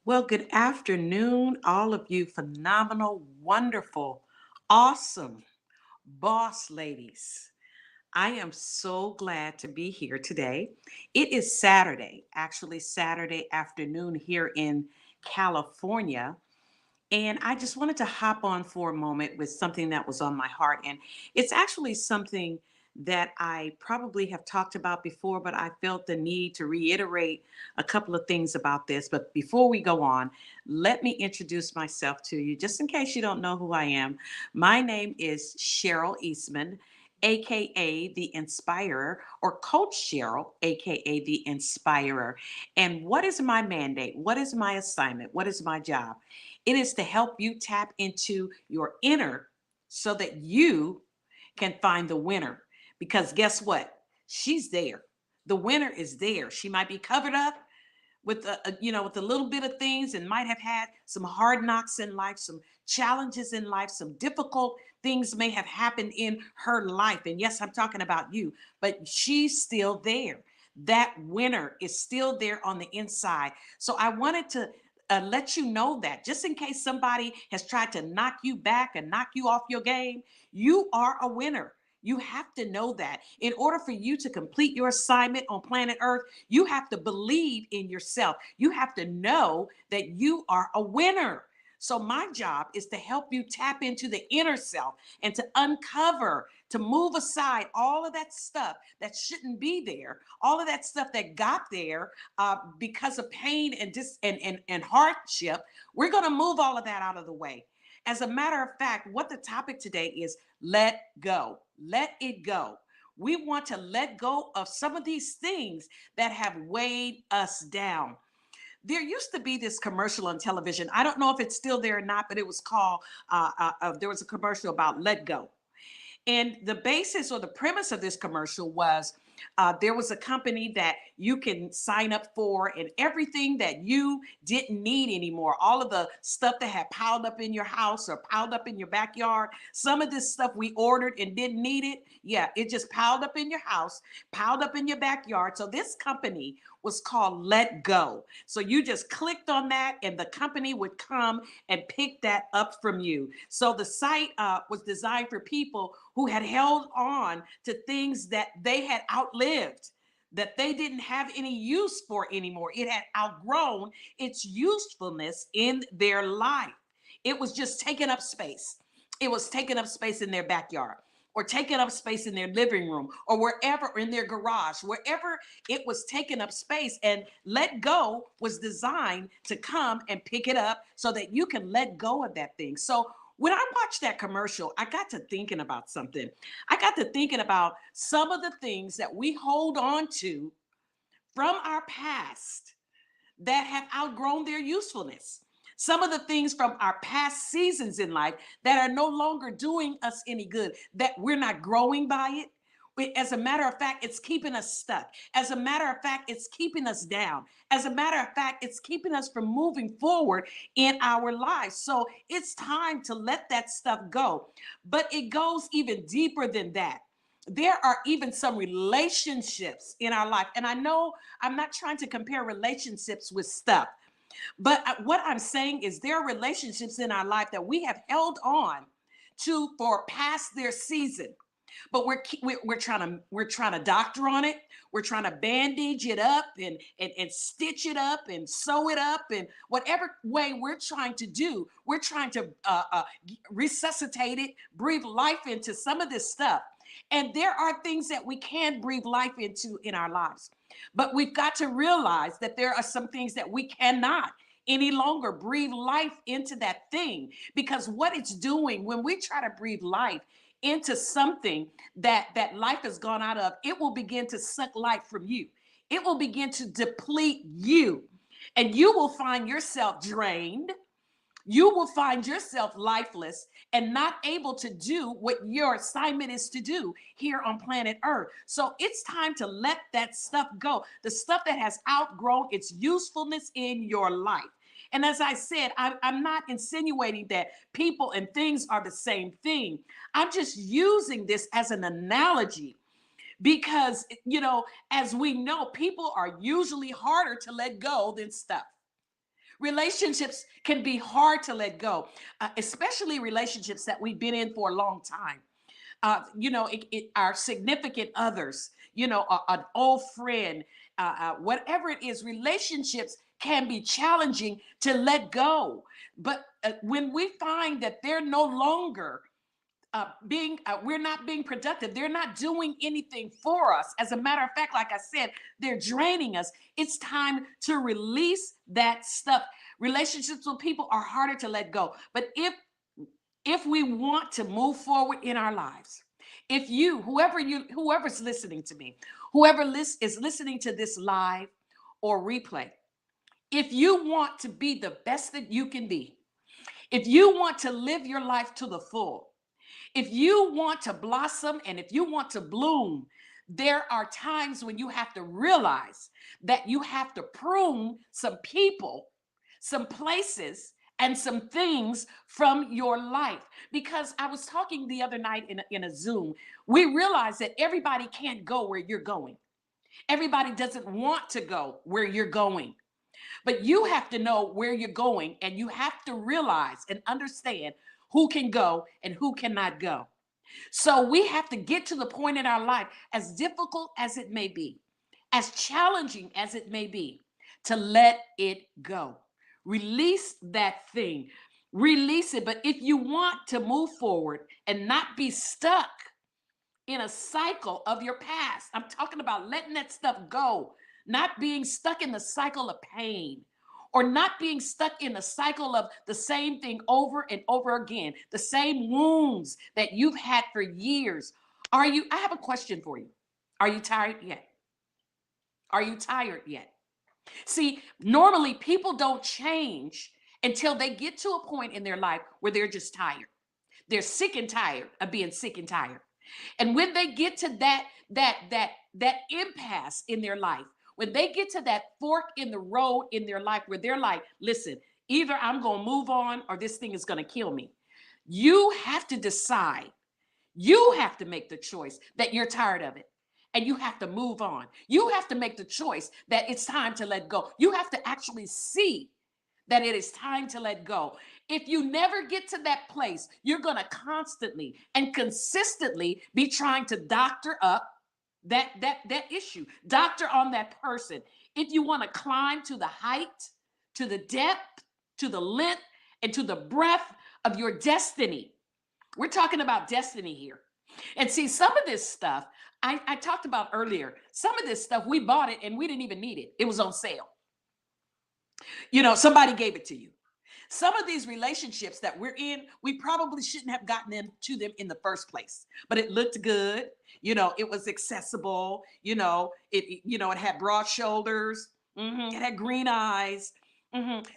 Well, good afternoon, all of you phenomenal, wonderful, awesome boss ladies. I am so glad to be here today. It is Saturday, actually, Saturday afternoon here in California. And I just wanted to hop on for a moment with something that was on my heart. And it's actually something that I probably have talked about before, but I felt the need to reiterate a couple of things about this. But before we go on, let me introduce myself to you, just in case you don't know who I am. My name is Cheryl Eastman, AKA the Inspirer, or Coach Cheryl, AKA the Inspirer. And what is my mandate? What is my assignment? What is my job? It is to help you tap into your inner so that you can find the winner. Because guess what? She's there. The winner is there. She might be covered up with with a little bit of things and might have had some hard knocks in life, some challenges in life, some difficult things may have happened in her life. And yes, I'm talking about you, but she's still there. That winner is still there on the inside. So I wanted to let you know that just in case somebody has tried to knock you back and knock you off your game, you are a winner. You have to know that in order for you to complete your assignment on planet Earth, you have to believe in yourself. You have to know that you are a winner. So, my job is to help you tap into the inner self and to uncover, to move aside all of that stuff that shouldn't be there, all of that stuff that got there because of pain and, and hardship. We're going to move all of that out of the way. As a matter of fact, what the topic today is let go, let it go. We want to let go of some of these things that have weighed us down. There used to be this commercial on television. I don't know if it's still there or not, but it was called, there was a commercial about let go. And the basis or the premise of this commercial was there was a company that you can sign up for, and everything that you didn't need anymore, all of the stuff that had piled up in your house or piled up in your backyard, some of this stuff we ordered and didn't need it. Yeah, it just piled up in your house, piled up in your backyard. So this company was called Let Go. So you just clicked on that, and the company would come and pick that up from you. So the site was designed for people who had held on to things that they had outlived, that they didn't have any use for anymore. It had outgrown its usefulness in their life. It was just taking up space. It was taking up space in their backyard or taking up space in their living room or wherever, in their garage, wherever it was taking up space. And let go was designed to come and pick it up so that you can let go of that thing. So when I watched that commercial, I got to thinking about something. I got to thinking about some of the things that we hold on to from our past that have outgrown their usefulness. Some of the things from our past seasons in life that are no longer doing us any good, that we're not growing by it. As a matter of fact, it's keeping us stuck. As a matter of fact, it's keeping us down. As a matter of fact, it's keeping us from moving forward in our lives. So it's time to let that stuff go. But it goes even deeper than that. There are even some relationships in our life. And I know I'm not trying to compare relationships with stuff, but what I'm saying is there are relationships in our life that we have held on to for past their season. But we're trying to doctor on it. We're trying to bandage it up and stitch it up and sew it up and whatever way we're trying to do. We're trying to resuscitate it, breathe life into some of this stuff. And there are things that we can breathe life into in our lives. But we've got to realize that there are some things that we cannot any longer breathe life into that thing, because what it's doing when we try to breathe life into something that life has gone out of, it will begin to suck life from you. It will begin to deplete you, and you will find yourself drained. You will find yourself lifeless and not able to do what your assignment is to do here on planet Earth. So it's time to let that stuff go, the stuff that has outgrown its usefulness in your life. And as I said, I'm not insinuating that people and things are the same thing. I'm just using this as an analogy because, as we know, people are usually harder to let go than stuff. Relationships can be hard to let go, especially relationships that we've been in for a long time. Our significant others, an old friend, whatever it is, relationships can be challenging to let go. But when we find that they're no longer we're not being productive, they're not doing anything for us. As a matter of fact, like I said, they're draining us. It's time to release that stuff. Relationships with people are harder to let go. But if we want to move forward in our lives, if whoever's listening to me, is listening to this live or replay, if you want to be the best that you can be, if you want to live your life to the full, if you want to blossom and if you want to bloom, there are times when you have to realize that you have to prune some people, some places, and some things from your life. Because I was talking the other night in a Zoom, we realized that everybody can't go where you're going. Everybody doesn't want to go where you're going. But you have to know where you're going, and you have to realize and understand who can go and who cannot go. So we have to get to the point in our life, as difficult as it may be, as challenging as it may be, to let it go. Release that thing. Release it. But if you want to move forward and not be stuck in a cycle of your past, I'm talking about letting that stuff go, not being stuck in the cycle of pain, or not being stuck in the cycle of the same thing over and over again, the same wounds that you've had for years. I have a question for you. Are you tired yet? Are you tired yet? See, normally people don't change until they get to a point in their life where they're just tired. They're sick and tired of being sick and tired. And when they get to that impasse in their life, when they get to that fork in the road in their life where they're like, listen, either I'm going to move on or this thing is going to kill me. You have to decide. You have to make the choice that you're tired of it and you have to move on. You have to make the choice that it's time to let go. You have to actually see that it is time to let go. If you never get to that place, you're going to constantly and consistently be trying to doctor up that issue, doctor on that person. If you want to climb to the height, to the depth, to the length, and to the breadth of your destiny, we're talking about destiny here. And see, some of this stuff I talked about earlier, some of this stuff we bought it and we didn't even need it. It was on sale. Somebody gave it to you. Some of these relationships that we're in, we probably shouldn't have gotten into them in the first place, but it looked good. It was accessible. It had broad shoulders. It had green eyes.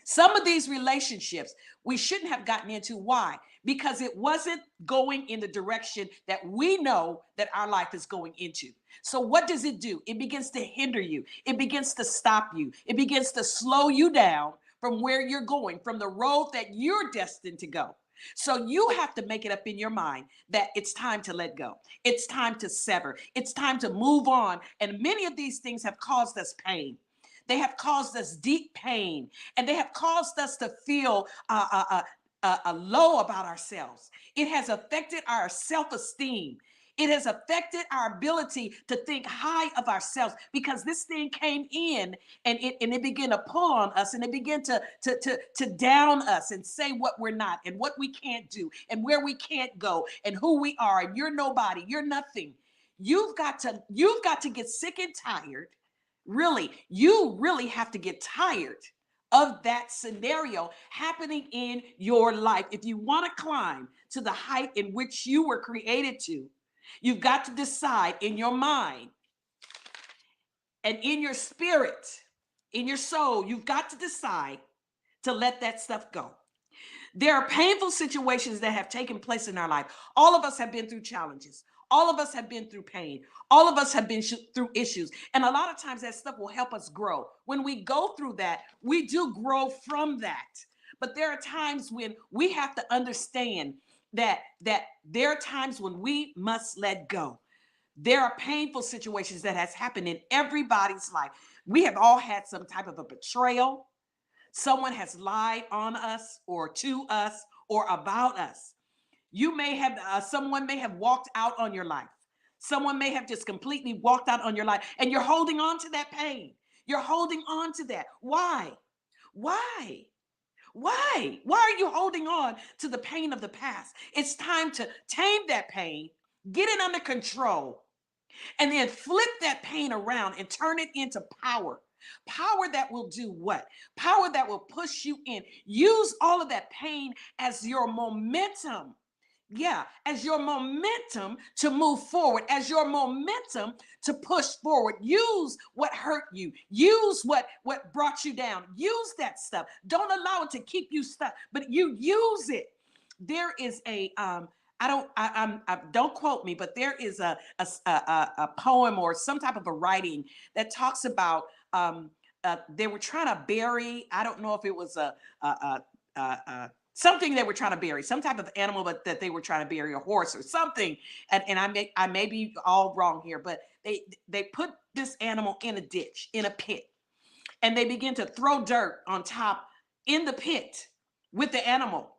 Some of these relationships we shouldn't have gotten into. Why? Because it wasn't going in the direction that we know that our life is going into. So what does it do? It begins to hinder you. It begins to stop you. It begins to slow you down from where you're going, from the road that you're destined to go. So you have to make it up in your mind that it's time to let go. It's time to sever. It's time to move on. And many of these things have caused us pain. They have caused us deep pain, and they have caused us to feel low about ourselves. It has affected our self-esteem. It has affected our ability to think high of ourselves, because this thing came in and it began to pull on us, and it began to down us and say what we're not and what we can't do and where we can't go and who we are, and you're nobody, you're nothing. You've got to get sick and tired. Really, you really have to get tired of that scenario happening in your life. If you want to climb to the height in which you were created to, you've got to decide in your mind and in your spirit, in your soul, you've got to decide to let that stuff go. There are painful situations that have taken place in our life. All of us have been through challenges. All of us have been through pain. All of us have been through issues. And a lot of times that stuff will help us grow. When we go through that, we do grow from that. But there are times when we have to understand that there are times when we must let go. There are painful situations that has happened in everybody's life. We have all had some type of a betrayal, Someone has lied on us or to us or about us. You may have, someone may have walked out on your life. Someone may have just completely walked out on your life, and you're holding on to that pain. You're holding on to that. Why? Why? Why? Why are you holding on to the pain of the past? It's time to tame that pain, get it under control, and then flip that pain around and turn it into power. Power that will do what? Power that will push you in. Use all of that pain as your momentum. Yeah, as your momentum to move forward, as your momentum to push forward. Use what hurt you. Use what brought you down. Use that stuff. Don't allow it to keep you stuck, but you use it. There is a don't quote me, but there is a poem or some type of a writing that talks about they were trying to bury. I don't know if it was something they were trying to bury, some type of animal, but that they were trying to bury, a horse or something. And I may be all wrong here, but they put this animal in a ditch, in a pit, and they begin to throw dirt on top in the pit with the animal.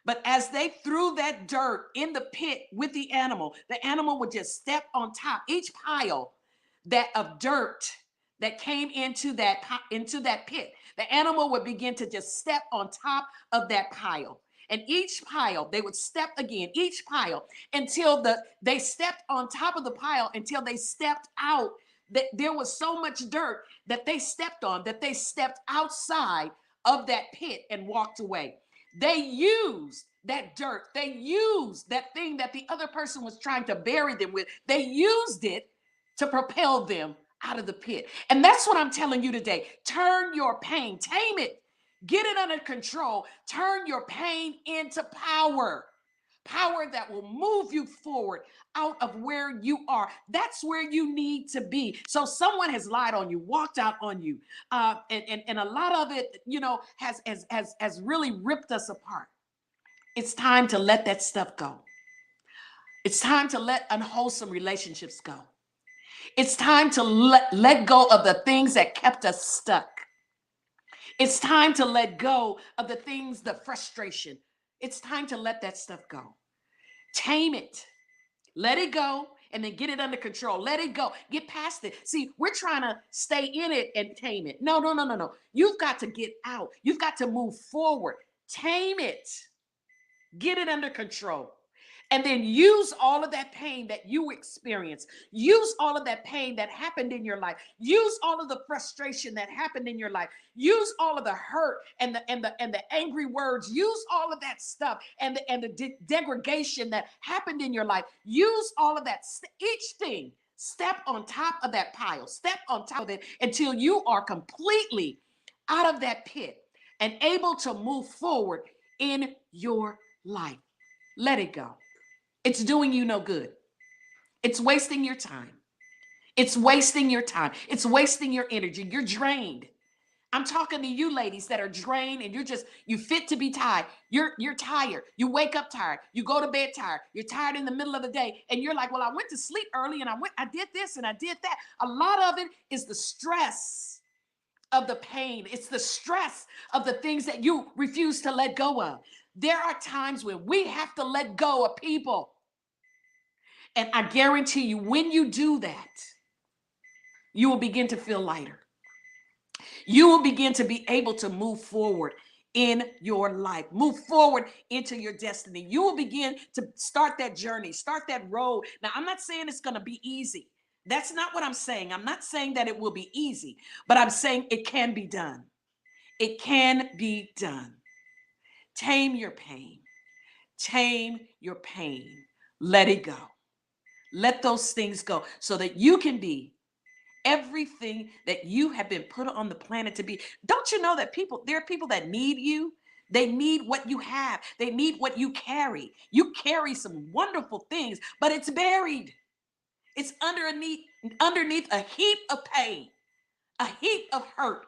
But as they threw that dirt in the pit with the animal would just step on top. Each pile that of dirt that came into that pit, the animal would begin to just step on top of that pile. And each pile, they would step again, each pile, until they stepped on top of the pile, until they stepped out. That there was so much dirt that they stepped on, that they stepped outside of that pit and walked away. They used that dirt. They used that thing that the other person was trying to bury them with. They used it to propel them out of the pit. And that's what I'm telling you today. Turn your pain, tame it, get it under control. Turn your pain into power. Power that will move you forward out of where you are. That's where you need to be. So someone has lied on you, walked out on you, and a lot of it, has really ripped us apart. It's time to let that stuff go. It's time to let unwholesome relationships go. It's time to let go of the things that kept us stuck. It's time to let go of the things, the frustration. It's time to let that stuff go. Tame it. Let it go, and then get it under control. Let it go. Get past it. See, we're trying to stay in it and tame it. No, no, no, no, no. You've got to get out. You've got to move forward. Tame it. Get it under control. And then use all of that pain that you experienced. Use all of that pain that happened in your life. Use all of the frustration that happened in your life. Use all of the hurt and the angry words. Use all of that stuff and the degradation that happened in your life. Use all of that. Each thing. Step on top of that pile. Step on top of it until you are completely out of that pit and able to move forward in your life. Let it go. It's doing you no good. It's wasting your time. It's wasting your time. It's wasting your energy. You're drained. I'm talking to you ladies that are drained and you fit to be tired. You're tired. You wake up tired. You go to bed tired. You're tired in the middle of the day and you're like, well, I went to sleep early and I did this and I did that. A lot of it is the stress of the pain. It's the stress of the things that you refuse to let go of. There are times when we have to let go of people. And I guarantee you, when you do that, you will begin to feel lighter. You will begin to be able to move forward in your life, move forward into your destiny. You will begin to start that journey, start that road. Now, I'm not saying it's going to be easy. That's not what I'm saying. I'm not saying that it will be easy, but I'm saying it can be done. It can be done. Tame your pain. Tame your pain. Let it go. Let those things go so that you can be everything that you have been put on the planet to be. Don't you know that there are people that need you? They need what you have. They need what you carry. You carry some wonderful things, but it's buried. It's underneath a heap of pain, a heap of hurt,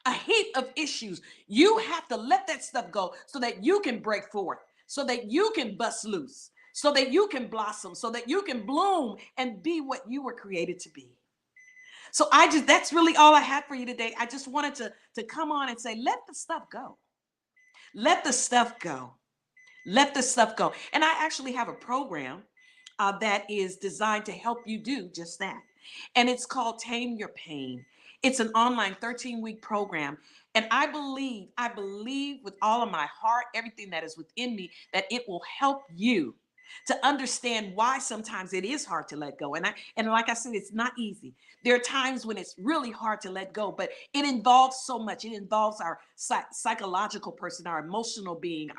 a heap of issues. You have to let that stuff go so that you can break forth, so that you can bust loose, so that you can blossom, so that you can bloom and be what you were created to be. So that's really all I had for you today. I just wanted to come on and say, let the stuff go. Let the stuff go. Let the stuff go. And I actually have a program that is designed to help you do just that. And it's called Tame Your Pain. It's an online 13-week program. And I believe with all of my heart, everything that is within me, that it will help you to understand why sometimes it is hard to let go. And like I said, it's not easy. There are times when it's really hard to let go, but it involves so much. It involves our psychological person, our emotional being,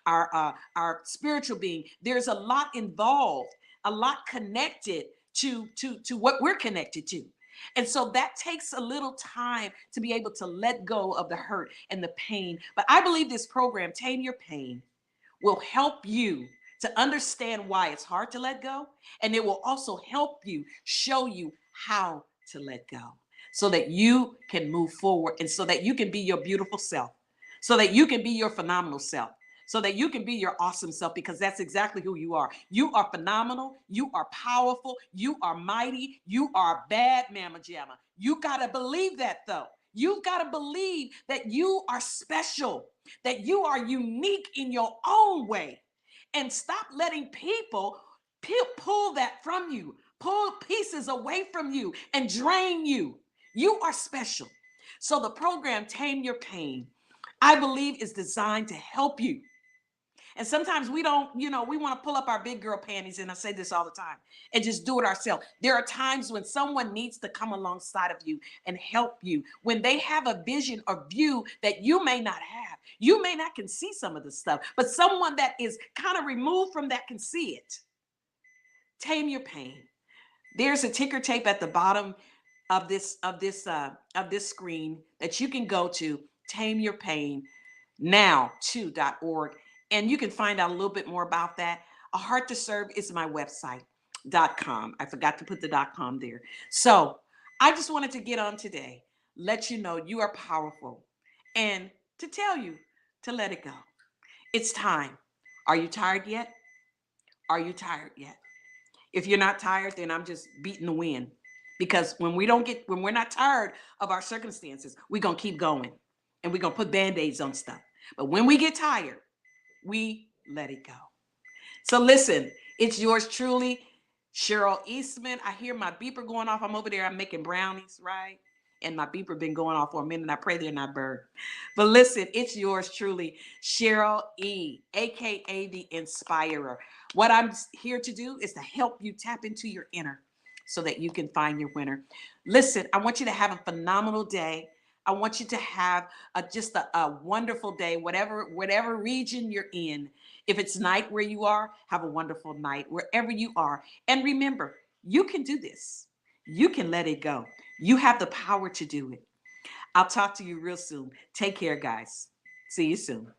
our spiritual being. There's a lot involved, a lot connected to what we're connected to. And so that takes a little time to be able to let go of the hurt and the pain. But I believe this program, Tame Your Pain, will help you to understand why it's hard to let go. And it will also help you, show you how to let go so that you can move forward and so that you can be your beautiful self, so that you can be your phenomenal self, so that you can be your awesome self, because that's exactly who you are. You are phenomenal. You are powerful. You are mighty. You are bad, Mama Jamma. You got to believe that, though. You've got to believe that you are special, that you are unique in your own way. And stop letting people pull that from you, pull pieces away from you and drain you. You are special. So the program, Tame Your Pain, I believe is designed to help you. And sometimes we don't, we want to pull up our big girl panties, and I say this all the time, and just do it ourselves. There are times when someone needs to come alongside of you and help you when they have a vision or view that you may not have. You may not can see some of the stuff, but someone that is kind of removed from that can see it. Tame Your Pain. There's a ticker tape at the bottom of this screen that you can go to, tameyourpainnow2.org, and you can find out a little bit more about that. A Heart to Serve is my website, .com. I forgot to put the .com there. So I just wanted to get on today, let you know you are powerful, and to tell you to let it go. It's time. Are you tired yet? Are you tired yet? If you're not tired, then I'm just beating the wind. Because when we're not tired of our circumstances, we're going to keep going and we're going to put band-aids on stuff. But when we get tired, we let it go. So listen, it's yours truly, Cheryl Eastman. I hear my beeper going off. I'm over there. I'm making brownies, right? And my beeper been going off for a minute. I pray they're not burned. But listen, it's yours truly, Cheryl E., aka the Inspirer. What I'm here to do is to help you tap into your inner so that you can find your winner. Listen, I want you to have a phenomenal day. I want you to have just a wonderful day, whatever region you're in. If it's night where you are, have a wonderful night wherever you are. And remember, you can do this. You can let it go. You have the power to do it. I'll talk to you real soon. Take care, guys. See you soon.